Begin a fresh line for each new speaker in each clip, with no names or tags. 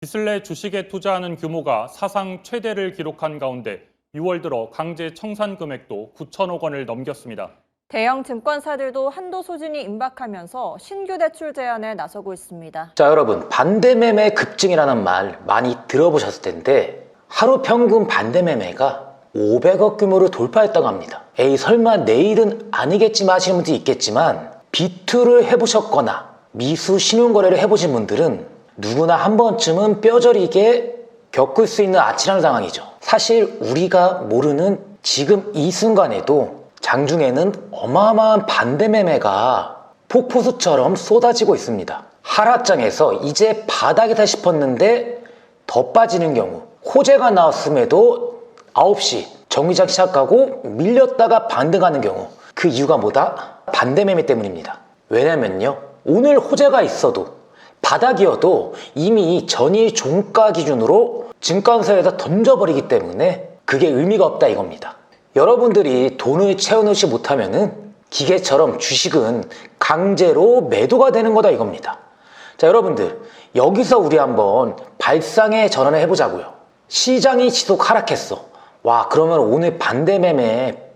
기술래 주식에 투자하는 규모가 사상 최대를 기록한 가운데 6월 들어 강제 청산 금액도 9천억 원을 넘겼습니다.
대형 증권사들도 한도 소진이 임박하면서 신규 대출 제한에 나서고 있습니다.
자, 여러분, 반대매매 급증이라는 말 많이 들어보셨을 텐데 하루 평균 반대매매가 500억 규모를 돌파했다고 합니다. 에이, 설마 내일은 아니겠지만 하시는 분들이 있겠지만 비투를 해보셨거나 미수 신용거래를 해보신 분들은 누구나 한 번쯤은 뼈저리게 겪을 수 있는 아찔한 상황이죠. 사실 우리가 모르는 지금 이 순간에도 장중에는 어마어마한 반대매매가 폭포수처럼 쏟아지고 있습니다. 하락장에서 이제 바닥이다 싶었는데 더 빠지는 경우, 호재가 나왔음에도 9시 정기장 시작하고 밀렸다가 반등하는 경우, 그 이유가 뭐다? 반대매매 때문입니다. 왜냐면요, 오늘 호재가 있어도 바닥이어도 이미 전일 종가 기준으로 증권사에다 던져버리기 때문에 그게 의미가 없다 이겁니다. 여러분들이 돈을 채워넣지 못하면은 기계처럼 주식은 강제로 매도가 되는 거다 이겁니다. 자, 여러분들, 여기서 우리 한번 발상의 전환을 해보자고요. 시장이 지속 하락했어. 와, 그러면 오늘 반대매매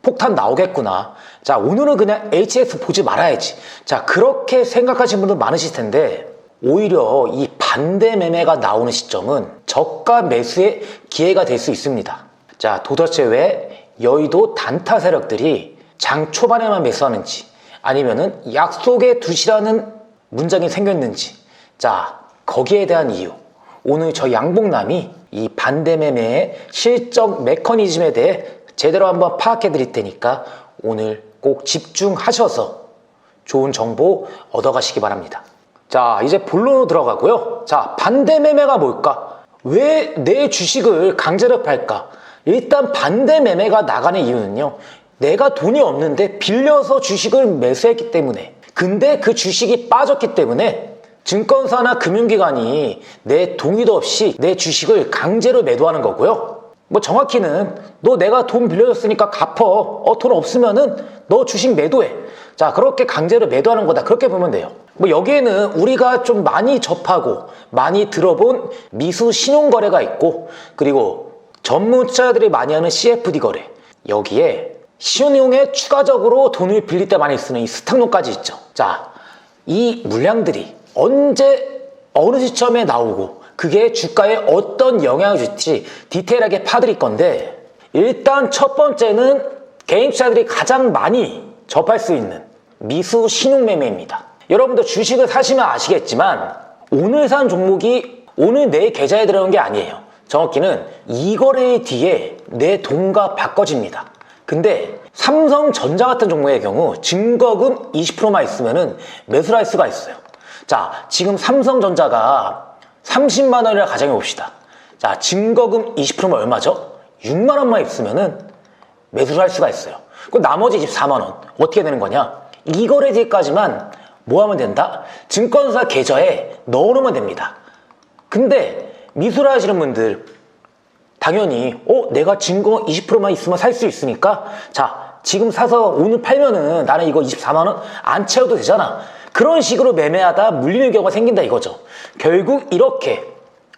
폭탄 나오겠구나. 자, 오늘은 그냥 HX 보지 말아야지. 자, 그렇게 생각하시는 분들 많으실 텐데 오히려 이 반대매매가 나오는 시점은 저가 매수의 기회가 될 수 있습니다. 자, 도대체 왜 여의도 단타 세력들이 장 초반에만 매수하는지, 아니면은 약속에 두시라는 문장이 생겼는지, 자, 거기에 대한 이유, 오늘 저 양봉남이 이 반대매매의 실적 메커니즘에 대해 제대로 한번 파악해 드릴 테니까 오늘 꼭 집중하셔서 좋은 정보 얻어가시기 바랍니다. 자, 이제 본론으로 들어가고요. 자, 반대매매가 뭘까? 왜 내 주식을 강제로 팔까? 일단 반대매매가 나가는 이유는요, 내가 돈이 없는데 빌려서 주식을 매수했기 때문에, 근데 그 주식이 빠졌기 때문에 증권사나 금융기관이 내 동의도 없이 내 주식을 강제로 매도하는 거고요. 뭐 정확히는 너 내가 돈 빌려줬으니까 갚어. 돈 없으면은 너 주식 매도해. 자, 그렇게 강제로 매도하는 거다. 그렇게 보면 돼요. 뭐 여기에는 우리가 좀 많이 접하고 많이 들어본 미수 신용거래가 있고, 그리고 전문 투자자들이 많이 하는 CFD 거래, 여기에 신용에 추가적으로 돈을 빌릴 때 많이 쓰는 이 스탁론까지 있죠. 자, 이 물량들이 언제 어느 시점에 나오고 그게 주가에 어떤 영향을 줄지 디테일하게 파드릴 건데, 일단 첫 번째는 개인 투자자들이 가장 많이 접할 수 있는 미수 신용매매입니다. 여러분도 주식을 사시면 아시겠지만 오늘 산 종목이 오늘 내 계좌에 들어온 게 아니에요. 정확히는 이 거래 뒤에 내 돈과 바꿔집니다. 근데 삼성전자 같은 종목의 경우 증거금 20%만 있으면 매수를 할 수가 있어요. 자, 지금 삼성전자가 30만 원이라 가정해 봅시다. 자, 증거금 20%면 얼마죠? 6만 원만 있으면 매수를 할 수가 있어요. 그럼 나머지 24만 원 어떻게 되는 거냐? 이 거래 뒤까지만 뭐 하면 된다? 증권사 계좌에 넣어놓으면 됩니다. 근데 미수를 하시는 분들 당연히 내가 증거 20%만 있으면 살 수 있으니까, 자, 지금 사서 오늘 팔면은 나는 이거 24만 원 안 채워도 되잖아. 그런 식으로 매매하다 물리는 경우가 생긴다 이거죠. 결국 이렇게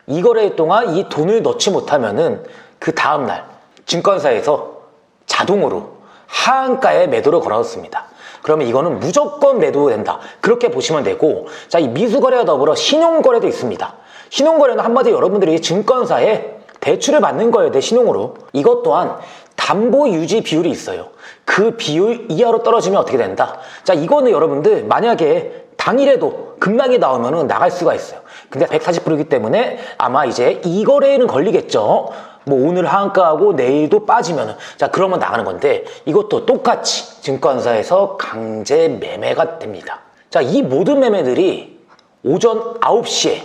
이 거래 동안 이 돈을 넣지 못하면은 그 다음날 증권사에서 자동으로 하한가에 매도를 걸어놓습니다. 그러면 이거는 무조건 매도된다, 그렇게 보시면 되고, 자, 이 미수거래와 더불어 신용거래도 있습니다. 신용거래는 한마디로 여러분들이 증권사에 대출을 받는 거예요, 내 신용으로. 이것 또한 담보 유지 비율이 있어요. 그 비율 이하로 떨어지면 어떻게 된다? 자, 이거는 여러분들 만약에 당일에도 급락이 나오면 나갈 수가 있어요. 근데 140%이기 때문에 아마 이제 이 거래에는 걸리겠죠. 뭐 오늘 하한가하고 내일도 빠지면은, 자, 그러면 나가는 건데, 이것도 똑같이 증권사에서 강제 매매가 됩니다. 자, 이 모든 매매들이 오전 9시에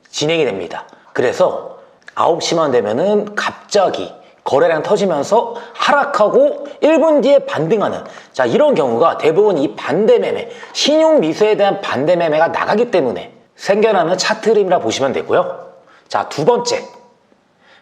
진행이 됩니다. 그래서 9시만 되면은 갑자기 거래량 터지면서 하락하고 1분 뒤에 반등하는, 자, 이런 경우가 대부분 이 반대매매, 신용미수에 대한 반대매매가 나가기 때문에 생겨나는 차트 흐름이라 보시면 되고요. 자, 두 번째,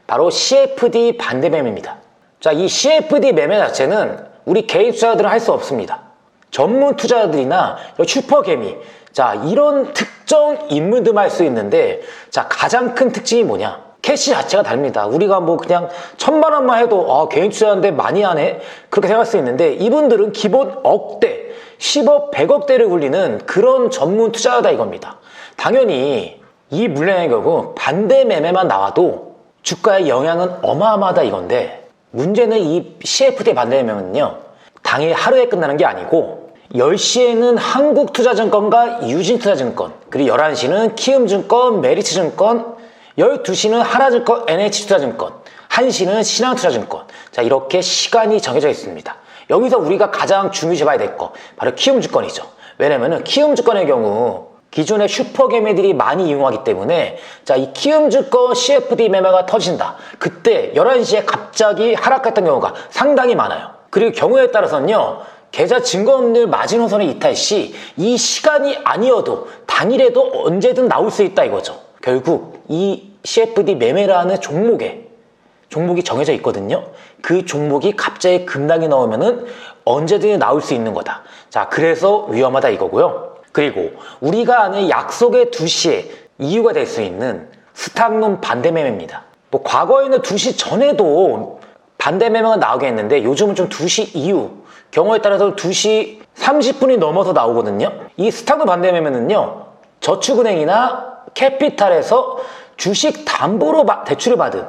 바로 CFD 반대매매입니다. 자, 이 CFD 매매 자체는 우리 개인 투자자들은 할 수 없습니다. 전문 투자자들이나 슈퍼개미, 자, 이런 특정 인물들만 할 수 있는데, 자, 가장 큰 특징이 뭐냐? 캐시 자체가 다릅니다. 우리가 뭐 그냥 1,000만 원만 해도 개인 투자하는데 많이 하네? 그렇게 생각할 수 있는데, 이분들은 기본 억대, 10억, 100억대를 굴리는 그런 전문 투자자다 이겁니다. 당연히 이 물량의 경우 반대 매매만 나와도 주가에 영향은 어마어마하다 이건데, 문제는 이 CFD 반대 매매는요, 당일 하루에 끝나는 게 아니고 10시에는 한국투자증권과 유진투자증권, 그리고 11시는 키움증권, 메리츠증권, 12시는 하나증권, NH투자증권, 1시는 신한투자증권. 자, 이렇게 시간이 정해져 있습니다. 여기서 우리가 가장 중요시 봐야 될 거 바로 키움증권이죠. 왜냐면은 키움증권의 경우 기존의 슈퍼개미들이 많이 이용하기 때문에, 자, 이 키움증권 CFD 매매가 터진다. 그때 11시에 갑자기 하락했던 경우가 상당히 많아요. 그리고 경우에 따라서는요, 계좌 증거 없는 마지노선의 이탈 시 이 시간이 아니어도 당일에도 언제든 나올 수 있다 이거죠. 결국 이 CFD 매매라는 종목이 정해져 있거든요. 그 종목이 갑자기 급락이 나오면은 언제든 나올 수 있는 거다. 자, 그래서 위험하다 이거고요. 그리고 우리가 아는 약속의 2시에 이유가 될 수 있는 스탁론 반대 매매입니다. 뭐 과거에는 2시 전에도 반대 매매가 나오게 했는데, 요즘은 좀 2시 이후, 경우에 따라서 2시 30분이 넘어서 나오거든요. 이 스탁론 반대 매매는요, 저축은행이나 캐피탈에서 주식 담보로 대출을 받은,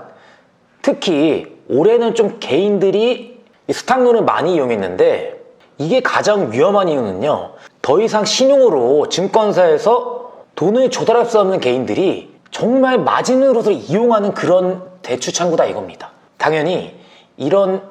특히 올해는 좀 개인들이 이 스탁론을 많이 이용했는데, 이게 가장 위험한 이유는요, 더 이상 신용으로 증권사에서 돈을 조달할 수 없는 개인들이 정말 마진으로서 이용하는 그런 대출 창구다 이겁니다. 당연히 이런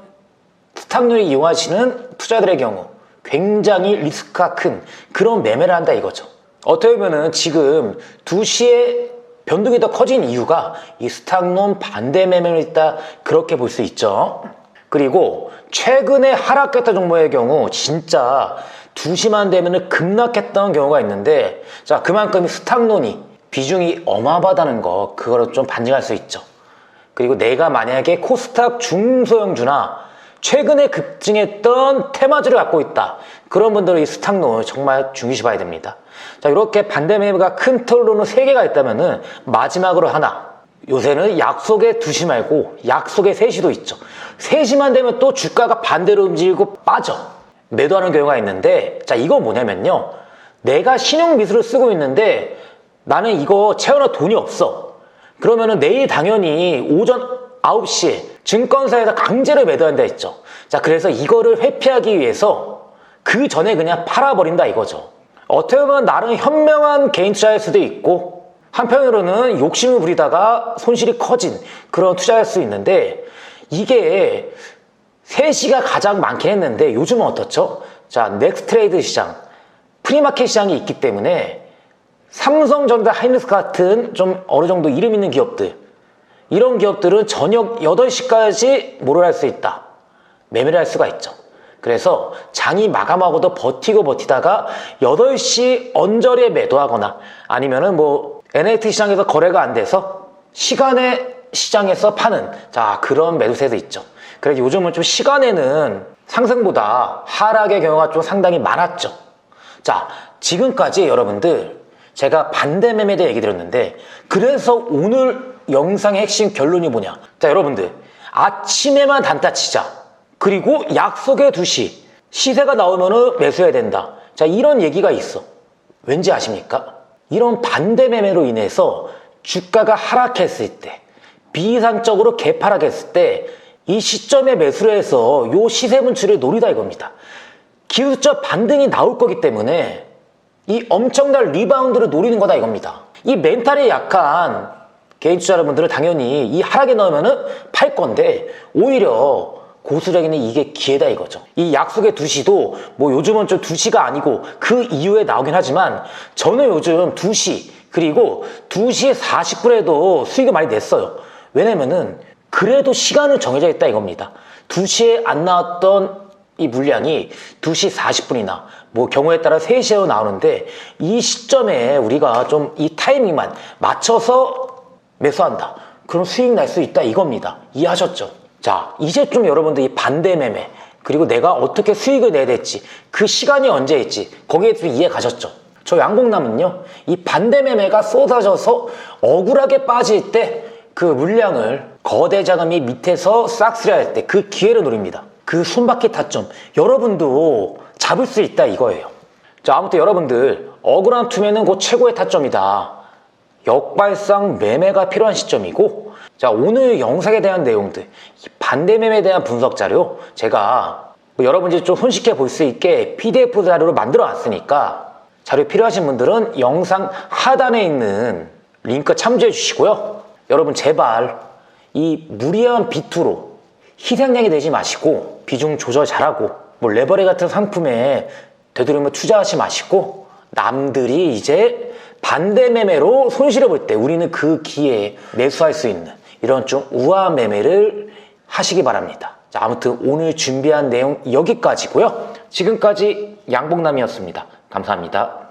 스탁론을 이용하시는 투자들의 경우 굉장히 리스크가 큰 그런 매매를 한다 이거죠. 어떻게 보면은 지금 2시에 변동이 더 커진 이유가 이 스탁론 반대 매매로 있다, 그렇게 볼 수 있죠. 그리고 최근에 하락했던 종목의 경우 진짜 2시만 되면 급락했던 경우가 있는데, 자, 그만큼 스탁론이 비중이 어마어마하다는 거, 그거를 좀 반증할 수 있죠. 그리고 내가 만약에 코스닥 중소형주나 최근에 급증했던 테마주를 갖고 있다, 그런 분들은 이 스탁론 정말 중요시 봐야 됩니다. 자, 이렇게 반대 매매가 큰 틀로는 3개가 있다면은 마지막으로 하나, 요새는 약속의 2시 말고 약속의 3시도 있죠. 3시만 되면 또 주가가 반대로 움직이고 빠져 매도하는 경우가 있는데, 자, 이거 뭐냐면요, 내가 신용미수를 쓰고 있는데 나는 이거 채워넣을 돈이 없어. 그러면은 내일 당연히 오전 9시에 증권사에서 강제로 매도한다 했죠. 자, 그래서 이거를 회피하기 위해서 그 전에 그냥 팔아버린다 이거죠. 어떻게 보면 나름 현명한 개인 투자일 수도 있고, 한편으로는 욕심을 부리다가 손실이 커진 그런 투자일 수 있는데, 이게 3시가 가장 많긴 했는데 요즘은 어떻죠? 자, 넥스트레이드 시장, 프리마켓 시장이 있기 때문에 삼성전자, 하이닉스 같은 좀 어느 정도 이름 있는 기업들, 이런 기업들은 저녁 8시까지 뭐를 할 수 있다, 매매를 할 수가 있죠. 그래서 장이 마감하고도 버티다가 8시 언저리에 매도하거나, 아니면은 뭐 NAT 시장에서 거래가 안 돼서 시간에 시장에서 파는, 자, 그런 매도세도 있죠. 그래서 요즘은 좀 시간에는 상승보다 하락의 경우가 좀 상당히 많았죠. 자, 지금까지 여러분들 제가 반대 매매에 대해 얘기 드렸는데, 그래서 오늘 영상의 핵심 결론이 뭐냐? 자, 여러분들 아침에만 단타 치자, 그리고 약속의 2시 시세가 나오면은 매수해야 된다. 자, 이런 얘기가 있어. 왠지 아십니까? 이런 반대 매매로 인해서 주가가 하락했을 때, 비이상적으로 개파락했을 때 이 시점에 매수를 해서 요 시세 분출을 노리다 이겁니다. 기술적 반등이 나올 거기 때문에 이 엄청난 리바운드를 노리는 거다 이겁니다. 이 멘탈이 약한 개인 투자자분들은 당연히 이 하락에 넣으면은 팔 건데, 오히려 고수적인 이게 기회다 이거죠. 이 약속의 2시도 뭐 요즘은 좀 2시가 아니고 그 이후에 나오긴 하지만, 저는 요즘 2시 그리고 2시 40분에도 수익을 많이 냈어요. 왜냐면은 그래도 시간은 정해져 있다 이겁니다. 2시에 안 나왔던 이 물량이 2시 40분이나 뭐 경우에 따라 3시에 나오는데, 이 시점에 우리가 좀 이 타이밍만 맞춰서 매수한다, 그럼 수익 날 수 있다 이겁니다. 이해하셨죠? 자, 이제 좀 여러분들 이 반대 매매, 그리고 내가 어떻게 수익을 내야 될지, 그 시간이 언제일지 거기에 좀 이해 가셨죠? 저 양봉남은요, 이 반대 매매가 쏟아져서 억울하게 빠질 때 그 물량을 거대 자금이 밑에서 싹쓸이 할 때 그 기회를 노립니다. 그 손바퀴 타점 여러분도 잡을 수 있다 이거예요. 자, 아무튼 여러분들 억울한 투매는 곧 최고의 타점이다. 역발상 매매가 필요한 시점이고, 자, 오늘 영상에 대한 내용들, 반대 매매에 대한 분석 자료 제가 여러분들이 좀 손쉽게 볼 수 있게 PDF 자료로 만들어 놨으니까 자료 필요하신 분들은 영상 하단에 있는 링크 참조해 주시고요. 여러분 제발 이 무리한 비투로 희생양이 되지 마시고 비중 조절 잘하고 레버리 같은 상품에 되도록이면 투자하지 마시고, 남들이 이제 반대 매매로 손실을 볼 때 우리는 그 기회에 매수할 수 있는 이런 좀 우아한 매매를 하시기 바랍니다. 자, 아무튼 오늘 준비한 내용 여기까지고요. 지금까지 양봉남이었습니다. 감사합니다.